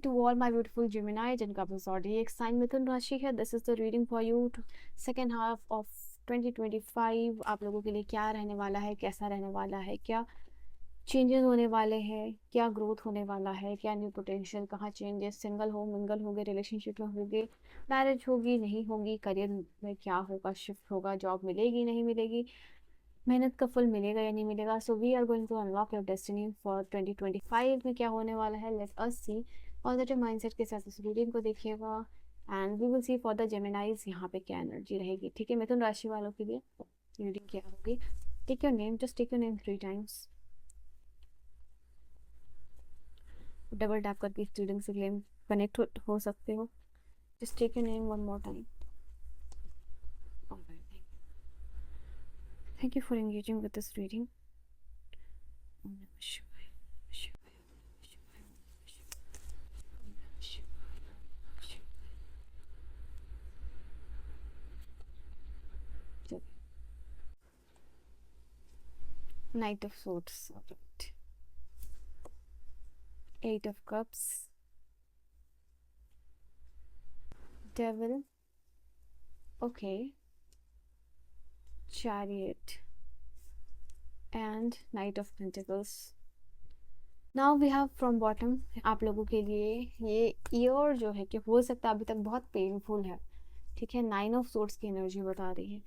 to all my beautiful Gemini जिनका भी zodiac sign मिथुन राशि है. This is the reading for you to second half of 2025. आप लोगों के लिए क्या रहने वाला है, कैसा रहने वाला है, क्या चेंजेस होने वाले हैं, क्या ग्रोथ होने वाला है, क्या न्यू पोटेंशियल, कहाँ चेंजेस, सिंगल हो, मिंगल होंगे, रिलेशनशिप में होंगे, मैरिज होगी नहीं होगी, करियर में क्या होगा, शिफ्ट होगा, जॉब मिलेगी नहीं मिलेगी, मेहनत का फल मिलेगा या नहीं मिलेगा. So we are going to unlock your destiny for 2025 में क्या होने वाला है. Let us see. Positive mindset के साथ इस रीडिंग को देखिएगा and we will see for the Geminis यहाँ पे क्या एनर्जी रहेगी. ठीक है, मिथुन राशि वालों के लिए रीडिंग क्या होगी. Take your name, just take your name 3 times. Double tap करके इस रीडिंग से क्लेम कनेक्ट हो सकते हो. Just take your name one more time. Thank you for engaging with this reading. Om Namah Shivaya, Namah Shivaya, Namah Shivaya, Namah Shivaya, Om Namah Shivaya, Namah Shivaya. चलिए. Knight of Swords, alright. 8 of Cups, Devil, okay, Chariot and Knight of Pentacles. Now we have from bottom आप लोगों के लिए ये year जो है कि हो सकता है अभी तक बहुत पेनफुल है. ठीक है, 9 ऑफ सोर्ड्स की एनर्जी बता रही है.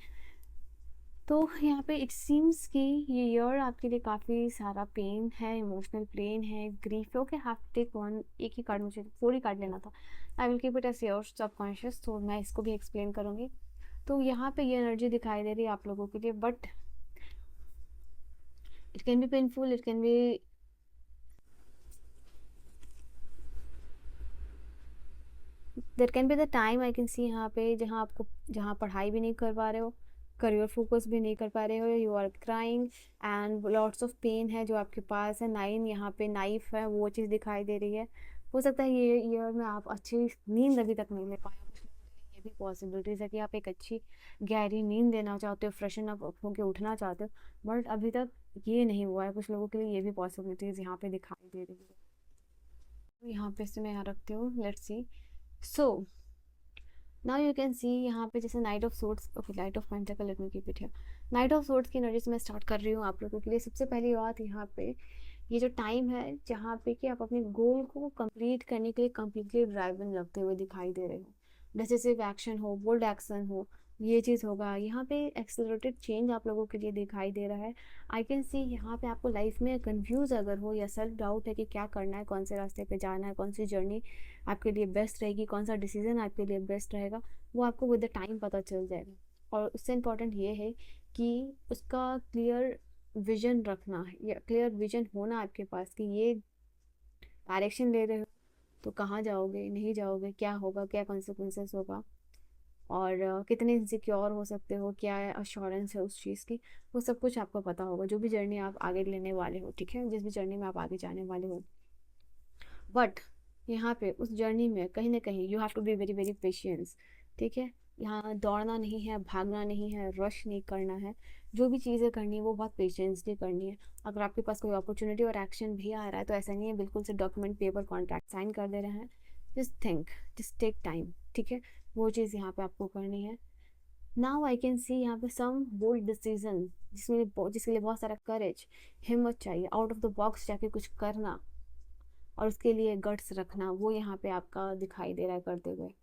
तो यहाँ पे इट सीम्स कि ये ईयर आपके लिए काफ़ी सारा पेन है, इमोशनल पेन है, ग्रीफ है. Okay, have take one. एक ही कार्ड, मुझे 4 ही कार्ड लेना था. I will keep it as your subconscious. तो मैं इसको भी एक्सप्लेन करूँगी. तो यहाँ पे ये एनर्जी दिखाई दे रही है आप लोगों के लिए, but it can be painful, it can be there can be the time I can see यहाँ पे जहाँ पढ़ाई भी नहीं कर पा रहे हो, करियर फोकस भी नहीं कर पा रहे हो, you are crying and lots of pain है जो आपके पास है. 9 यहाँ पे नाइफ है, वो चीज़ दिखाई दे रही है. हो सकता है ये ईयर में आप अच्छी नींद अभी तक नहीं ले पाए हो. कुछ लोगों के लिए ये भी पॉसिबिलिटीज़ है कि आप एक अच्छी गहरी नींद लेना चाहते हो, फ्रेशन अप होकर उठना चाहते हो, बट अभी तक ये नहीं हुआ है. कुछ लोगों के लिए ये भी पॉसिबिलिटीज़ यहाँ पे दिखाई दे रही है. यहाँ पे से मैं यहाँ रखती हूँ. Let's see. So now you can see यहाँ पे जैसे night of swords. Okay, night of pentacle, let me keep it here. Night of swords की एनर्जी से मैं स्टार्ट कर रही हूँ आप लोगों के लिए. सबसे पहली बात, यहाँ पे ये जो टाइम है जहाँ पे कि आप अपने गोल को कंप्लीट करने के लिए कंप्लीटली ड्राइवन लगते हुए दिखाई दे रहे हो. डिसिसिव एक्शन हो, बोल्ड एक्शन हो, ये चीज़ होगा. यहाँ पे एक्सेलरेटेड चेंज आप लोगों के लिए दिखाई दे रहा है. आई कैन सी यहाँ पे आपको लाइफ में कंफ्यूज अगर हो या सेल्फ डाउट है कि क्या करना है, कौन से रास्ते पे जाना है, कौन सी जर्नी आपके लिए बेस्ट रहेगी, कौन सा डिसीजन आपके लिए बेस्ट रहेगा, वो आपको विद द टाइम पता चल जाएगा. और उससे इम्पॉर्टेंट ये है कि उसका क्लियर विजन रखना है, या क्लियर विजन होना आपके पास कि ये डायरेक्शन ले रहे हो तो कहाँ जाओगे, नहीं जाओगे, क्या होगा, क्या कॉन्सिक्वेंसेस होगा, और कितने इनसिक्योर हो सकते हो, क्या अश्योरेंस है उस चीज़ की, वो सब कुछ आपको पता होगा जो भी जर्नी आप आगे लेने वाले हो. ठीक है, जिस भी जर्नी में आप आगे जाने वाले हो. बट यहाँ पे उस जर्नी में कहीं ना कहीं you have to be very very patience. ठीक है, यहाँ दौड़ना नहीं है, भागना नहीं है, रश नहीं करना है. जो भी चीज़ें करनी है वो बहुत पेशेंसली करनी है. अगर आपके पास कोई अपॉर्चुनिटी और एक्शन भी आ रहा है तो ऐसा नहीं है बिल्कुल से डॉक्यूमेंट, पेपर, कॉन्ट्रैक्ट साइन कर दे रहे हैं. Just think, just take time. ठीक है, वो चीज़ यहाँ पे आपको करनी है. नाउ आई कैन सी यहाँ पे सम बोल्ड डिसीजन जिसके लिए बहुत सारा करेज, हिम्मत चाहिए, आउट ऑफ द बॉक्स जाके कुछ करना और उसके लिए गट्स रखना, वो यहाँ पे आपका दिखाई दे रहा है करते हुए.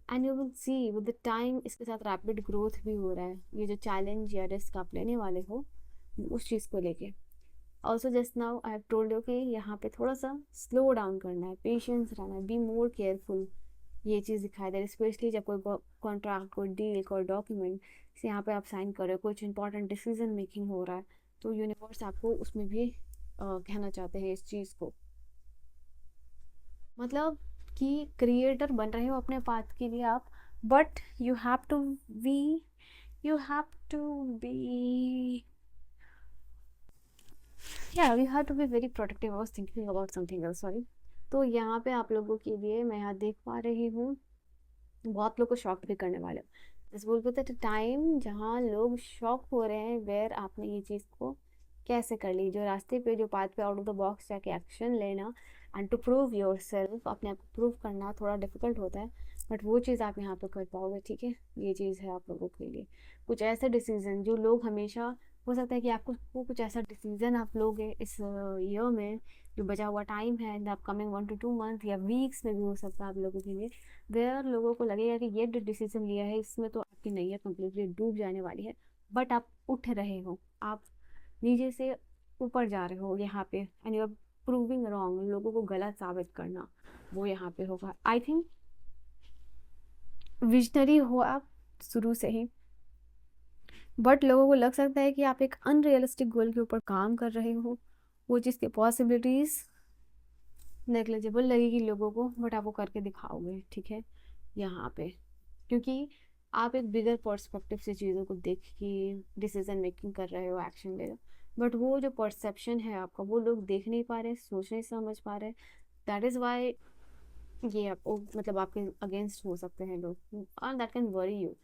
And you will see with the time इसके साथ रैपिड ग्रोथ भी हो रहा है. ये जो चैलेंज या रिस्क आप लेने वाले हो उस चीज़ को लेके. Also just now I have told you कि यहाँ पे थोड़ा सा स्लो डाउन करना है, पेशेंस रहना है, बी मोर केयरफुल. ये चीज़ दिखाई दे रही है, स्पेशली जब कोई कॉन्ट्रैक्ट, कोई डील, कोई डॉक्यूमेंट यहाँ पे आप साइन कर रहे हो, कुछ इंपॉर्टेंट डिसीजन मेकिंग हो रहा है, तो यूनिवर्स आपको उसमें भी कहना चाहते हैं इस चीज़ को. मतलब कि क्रिएटर बन रहे हो अपने पाथ के लिए आप, but you have to be you have to be you have to be very protective. I was thinking about something else, sorry. तो यहाँ पे आप लोगों के लिए मैं यहाँ देख पा रही हूँ बहुत लोग को शॉक भी करने वाले. इस बोलते थे टाइम जहाँ लोग शॉक हो रहे हैं वेयर आपने ये चीज़ को कैसे कर ली. जो रास्ते पे, जो पाथ पे, आउट ऑफ द बॉक्स जाके एक्शन लेना, and to prove yourself, अपने आप को प्रूव करना थोड़ा डिफिकल्ट होता है, बट वो चीज़ आप यहाँ पे कर पाओगे, ठीक है। ये चीज़ है आप लोगों के लिए। कुछ ऐसे डिसीजन जो लोग हमेशा, हो सकता है कि आपको कुछ ऐसा डिसीजन आप लोगे इस ईयर में, जो बचा हुआ टाइम है in the upcoming 1 to 2 month या वीक्स में भी हो सकता है आप लोगों के लिए, वेयर लोगों को लगेगा कि ये जो डिसीजन लिया है इसमें तो आपकी नैया कम्प्लीटली डूब जाने वाली है, बट आप उठ रहे हो, आप नीचे से ऊपर जा रहे हो यहाँ पे, and you are proving wrong, लोगों को गलत साबित करना, वो यहाँ पे होगा। आई थिंक विजनरी हो आप शुरू से ही, बट लोगों को लग सकता है कि आप एक अनरियलिस्टिक गोल के ऊपर काम कर रहे हो, वो चीज़ की पॉसिबिलिटीज़ नेग्लिजिबल लगेगी लोगों को, बट आप वो करके दिखाओगे, ठीक है, यहाँ पे, क्योंकि आप एक बिगर पर्सपेक्टिव से चीज़ों को देख के डिसीजन मेकिंग कर रहे हो, एक्शन ले रहे हो, बट वो जो परसेप्शन है आपका वो लोग देख नहीं पा रहे, सोच नहीं समझ पा रहे, दैट इज़ वाई ये आपको मतलब आपके अगेंस्ट हो सकते हैं लोग, और that can worry you.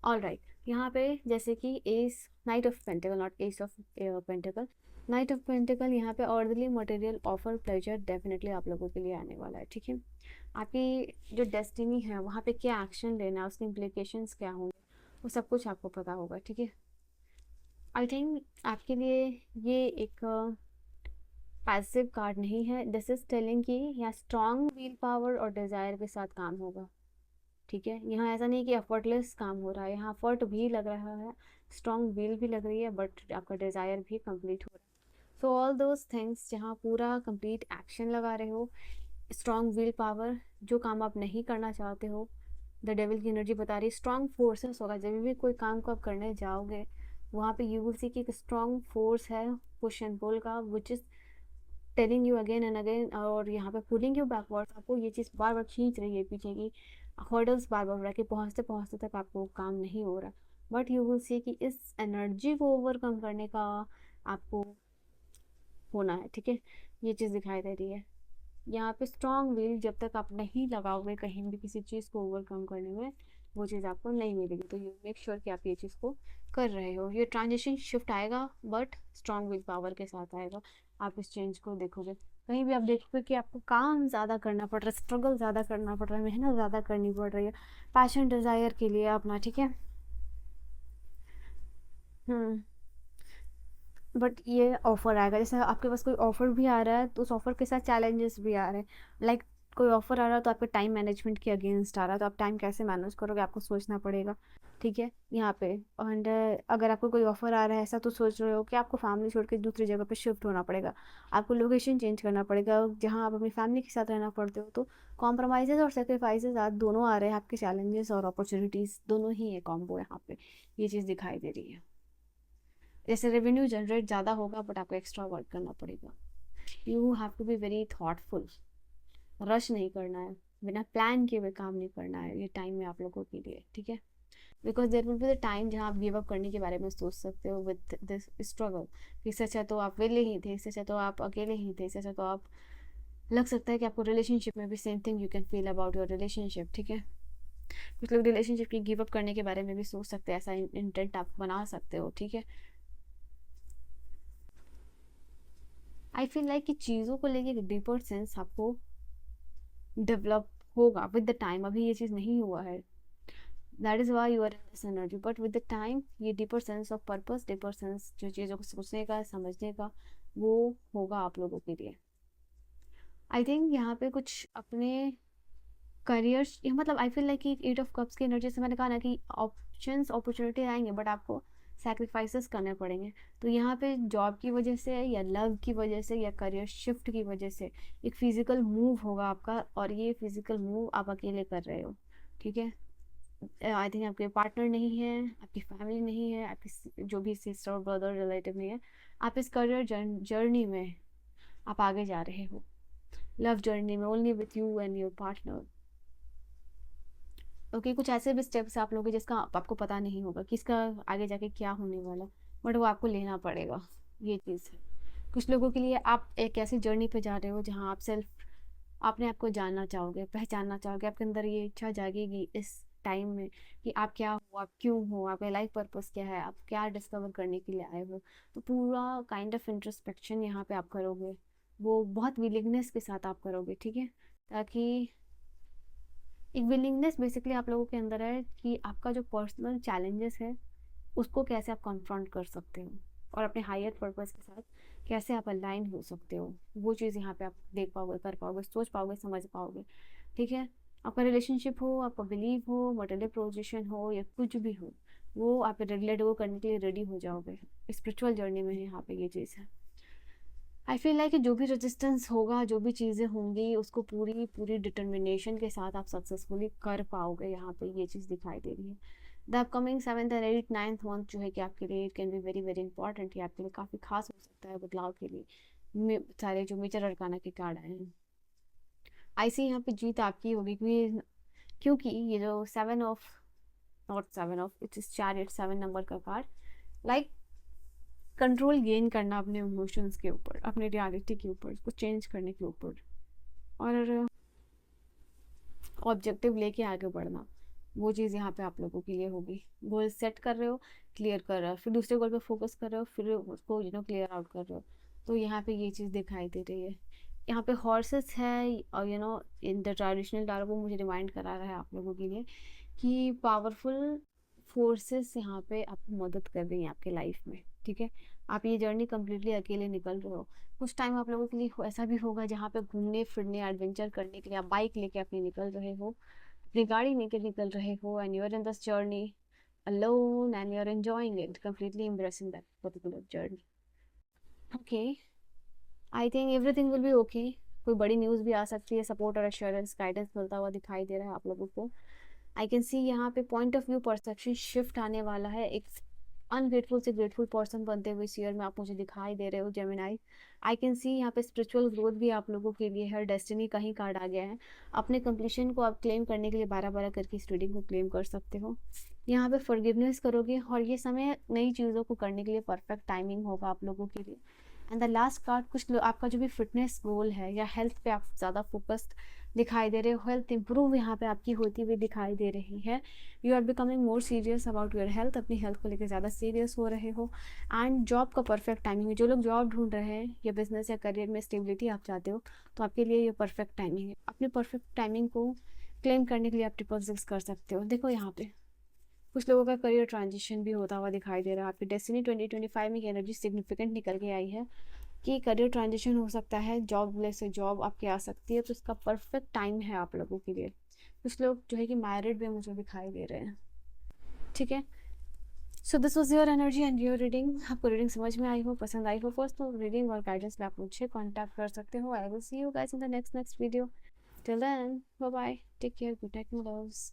All right, यहाँ पे जैसे कि S, night of pentacle, not S of pentacle, night of pentacle, यहाँ पे orderly material offer pleasure definitely आप लोगों के लिए आने वाला है, ठीक है। आपकी जो डेस्टिनी है वहाँ पे क्या एक्शन लेना है, उसके इम्प्लीकेशंस क्या होंगे, वो सब कुछ आपको पता होगा, ठीक है। आई थिंक आपके लिए ये एक पैसिव कार्ड नहीं है, दिस इज टेलिंग कि यहाँ स्ट्रॉन्ग विल पावर और डिज़ायर के साथ काम होगा, ठीक है। यहाँ ऐसा नहीं कि एफर्टलेस काम हो रहा है, यहाँ एफर्ट भी लग रहा है, स्ट्रॉन्ग विल भी लग रही है, बट आपका डिज़ायर भी कंप्लीट हो रहा है। सो ऑल दोज थिंग्स, जहाँ पूरा कंप्लीट एक्शन लगा रहे हो, स्ट्रॉन्ग विल पावर, जो काम आप नहीं करना चाहते हो, द डेविल की एनर्जी बता रही है स्ट्रॉन्ग फोर्सेस होगा, जब भी कोई काम को आप करने जाओगे वहाँ पे यू विल सी कि एक स्ट्रॉन्ग फोर्स है पुश एंड पुल का, which is telling you again and again, और यहाँ पे पुलिंग यू बैकवर्ड्स, आपको ये चीज़ बार बार खींच रही है पीछे की, हर्डल्स बार बार रह के पहुँचते पहुँचते तक आपको काम नहीं हो रहा, बट यू विल सी कि इस एनर्जी को ओवरकम करने का आपको होना है, ठीक है। ये चीज़ दिखाई दे रही है यहाँ पे, स्ट्रॉन्ग विल जब तक आप नहीं लगाओगे कहीं भी किसी चीज़ को ओवरकम करने में, वो चीज़ आपको नहीं मिलेगी, तो यू मेक श्योर कि आप ये चीज़ को कर रहे हो। ये ट्रांजिशन शिफ्ट आएगा, बट स्ट्रॉन्ग विल पावर के साथ आएगा, आप इस चेंज को देखोगे। कहीं भी आप देखोगे कि आपको काम ज़्यादा करना पड़ रहा है, स्ट्रगल ज़्यादा करना पड़ रहा है, मेहनत ज़्यादा करनी पड़ रही है पैशन डिज़ायर के लिए अपना, ठीक है। बट ये ऑफर आएगा, जैसे आपके पास कोई ऑफर भी आ रहा है तो उस ऑफर के साथ चैलेंजेस भी आ रहे हैं, लाइक कोई ऑफर आ रहा है तो आपके टाइम मैनेजमेंट के अगेंस्ट आ रहा है, तो आप टाइम कैसे मैनेज करोगे आपको सोचना पड़ेगा, ठीक है यहाँ पे। एंड अगर आपको कोई ऑफर आ रहा है ऐसा, तो सोच रहे हो कि आपको फैमिली छोड़ के दूसरी जगह पे शिफ्ट होना पड़ेगा, आपको लोकेशन चेंज करना पड़ेगा, जहाँ आप अपनी फैमिली के साथ रहना पड़ते हो, तो कॉम्प्रोमाइज़ेज और सेक्रीफाइसेज आज दोनों आ रहे हैं, आपके चैलेंजेस और अपॉर्चुनिटीज़ दोनों ही है कॉम्बो यहाँ पे, ये चीज़ दिखाई दे रही है। जैसे रेवेन्यू जनरेट ज़्यादा होगा, बट आपको एक्स्ट्रा वर्क करना पड़ेगा, you have to be very thoughtful, rush नहीं करना है, बिना प्लान किए हुए काम नहीं करना है ये टाइम में आप लोगों के लिए, ठीक है। Because there will be the time जहाँ आप गिव अप करने के बारे में सोच सकते हो विद दिस स्ट्रगल, इससे अच्छा तो आप वेले ही थे, इससे अच्छा तो आप अकेले ही थे, इससे अच्छा तो आप, लग सकता है कि आपको रिलेशनशिप में भी same thing you can feel about your relationship, ठीक है। कुछ लोग रिलेशनशिप की गिव अप करने के बारे में भी सोच सकते हैं, ऐसा इंटेंट आप बना सकते हो, ठीक है। आई फील लाइक कि चीज़ों को लेके एक डीपर सेंस आपको डेवलप होगा विद द टाइम, अभी ये चीज़ नहीं हुआ है, that is why you are in this energy, but with the time ये deeper sense of purpose, deeper sense जो चीज़ों को सोचने का समझने का, वो होगा आप लोगों के लिए। आई थिंक यहाँ पे कुछ अपने करियर्स, मतलब आई फील लाइक कि एट ऑफ कप्स की एनर्जी से मैंने कहा ना कि ऑप्शंस अपॉर्चुनिटी आएंगे, बट आपको सैक्रिफाइसेस करने पड़ेंगे, तो यहाँ पे जॉब की वजह से या लव की वजह से या करियर शिफ्ट की वजह से एक फिजिकल मूव होगा आपका, और ये फिजिकल मूव आप अकेले कर रहे हो, ठीक है। आई थिंक आपके पार्टनर नहीं है, आपकी फैमिली नहीं है, आपकी जो भी सिस्टर और ब्रदर रिलेटिव नहीं है, आप इस करियर जर्नी में आप आगे जा रहे हो, लव जर्नी में, only with you and your partner, okay. कुछ ऐसे भी स्टेप्स आप लोगे जिसका आपको पता नहीं होगा कि इसका आगे जाके क्या होने वाला, बट वो आपको लेना पड़ेगा, ये चीज़ है। कुछ लोगों के लिए आप एक ऐसी जर्नी पे जा रहे हो जहाँ आप सेल्फ, अपने आप को जानना चाहोगे, पहचानना चाहोगे, आपके अंदर ये इच्छा जागेगी इस टाइम में कि आप क्या हो, आप क्यों हो, आपका लाइफ पर्पस क्या है, आप क्या डिस्कवर करने के लिए आए हो, तो पूरा काइंड ऑफ इंट्रोस्पेक्शन यहाँ पे आप करोगे, वो बहुत विलिंगनेस के साथ आप करोगे, ठीक है। ताकि एक विलिंगनेस बेसिकली आप लोगों के अंदर है कि आपका जो पर्सनल चैलेंजेस है उसको कैसे आप कन्फ्रंट कर सकते हो और अपने हायर पर्पस के साथ कैसे आप अलाइन हो सकते हो, वो चीज़ यहाँ पे आप देख पाओगे, कर पाओगे, सोच पाओगे, समझ पाओगे, ठीक है। आपका रिलेशनशिप हो, आपका बिलीव हो, मटेरियल पोजीशन हो या कुछ भी हो, वो आप रेगुलेट वो करने के लिए रेडी हो जाओगे। स्पिरिचुअल जर्नी में यहाँ पे ये चीज़ है। आई फील लाइक जो भी रेजिस्टेंस होगा, जो भी चीज़ें होंगी, उसको पूरी पूरी डिटर्मिनेशन के साथ आप सक्सेसफुली कर पाओगे, यहाँ पे ये चीज़ दिखाई दे रही है। द अपकमिंग 7th और 8th 9th मंथ जो है कि आपके लिए it can be very very important, ये आपके लिए काफ़ी खास हो सकता है बदलाव के लिए। सारे जो मेजर अरकाना के कार्ड आए हैं, आई सी यहाँ पे जीत आपकी होगी, क्योंकि ये जो 7 of, not 7 of, it's chariot, 7 number का कार्ड, लाइक कंट्रोल गेन करना अपने इमोशंस के ऊपर, अपने रियलिटी के ऊपर, उसको चेंज करने के ऊपर, और ऑब्जेक्टिव लेके आगे बढ़ना, वो चीज़ यहाँ पे आप लोगों के लिए होगी। गोल सेट कर रहे हो, क्लियर कर रहे हो, फिर दूसरे गोल पे फोकस कर रहे हो, फिर उसको क्लियर आउट कर रहे हो, तो यहाँ पे ये चीज़ दिखाई दे रही है। यहाँ पे हॉर्सेस है और इन द ट्रेडिशनल टारो वो मुझे रिमाइंड करा रहा है आप लोगों के लिए कि पावरफुल फोर्सेस यहाँ पे आपको मदद कर रही हैं आपके लाइफ में, ठीक है। आप ये जर्नी कम्प्लीटली अकेले निकल रहे हो। कुछ टाइम आप लोगों के लिए ऐसा भी होगा जहाँ पे घूमने फिरने एडवेंचर करने के लिए आप बाइक लेके अपनी निकल रहे हो, अपनी गाड़ी लेके निकल रहे हो, and you are in this journey alone and you're enjoying it, completely embracing that particular journey. Okay, I think everything will be okay. कोई बड़ी न्यूज़ भी आ सकती है, सपोर्ट और एश्योरेंस गाइडेंस मिलता हुआ दिखाई दे रहा है आप लोगों को। आई कैन सी यहाँ पे point of view perception shift आने वाला है, एक अनग्रेटफुल से ग्रेटफुल पर्सन बनते हुए इस ईयर में आप मुझे दिखाई दे रहे हो जेमिनाई। आई कैन सी यहाँ पे स्पिरिचुअल ग्रोथ भी आप लोगों के लिए है, डेस्टिनी का ही कार्ड आ गया है। अपने कंप्लीशन को आप क्लेम करने के लिए 12-12 करके इस रीडिंग को क्लेम कर सकते हो। यहाँ पे फॉरगिवनेस करोगे और ये समय नई चीज़ों को करने के लिए परफेक्ट टाइमिंग होगा आप लोगों के लिए। एंड द लास्ट कार्ड, कुछ आपका जो भी फिटनेस गोल है या हेल्थ पे आप ज़्यादा फोकस्ड दिखाई दे रहे हो, हेल्थ इंप्रूव यहाँ पे आपकी होती हुई दिखाई दे रही है। You are becoming more serious about your health, अपनी हेल्थ को लेकर ज़्यादा सीरियस हो रहे हो। एंड जॉब का परफेक्ट टाइमिंग है, जो लोग जॉब ढूंढ रहे हैं या बिजनेस या करियर में स्टेबिलिटी आप चाहते हो, तो आपके लिए ये परफेक्ट टाइमिंग है। अपनी परफेक्ट टाइमिंग को क्लेम करने के लिए आप 666 कर सकते हो। देखो यहाँ पे कुछ लोगों का करियर ट्रांजिशन भी होता हुआ दिखाई दे रहा है। आपकी डेस्टिनी 2025 में एनर्जी सिग्निफिकेंट निकल के आई है कि करियर ट्रांजिशन हो सकता है, जॉब से जॉब आपकी आ सकती है, तो इसका परफेक्ट टाइम है आप लोगों के लिए। कुछ लोग जो है कि मैरिड भी मुझे दिखाई दे रहे हैं, ठीक है। So this was your energy and your reading. आपको रीडिंग समझ में आई हो, पसंद आई हो, फर्स्ट तो रीडिंग और गाइडेंस में आप मुझे कॉन्टैक्ट कर सकते हो। I will see you guys in the next video. Till then, bye bye, take care, good night, loves.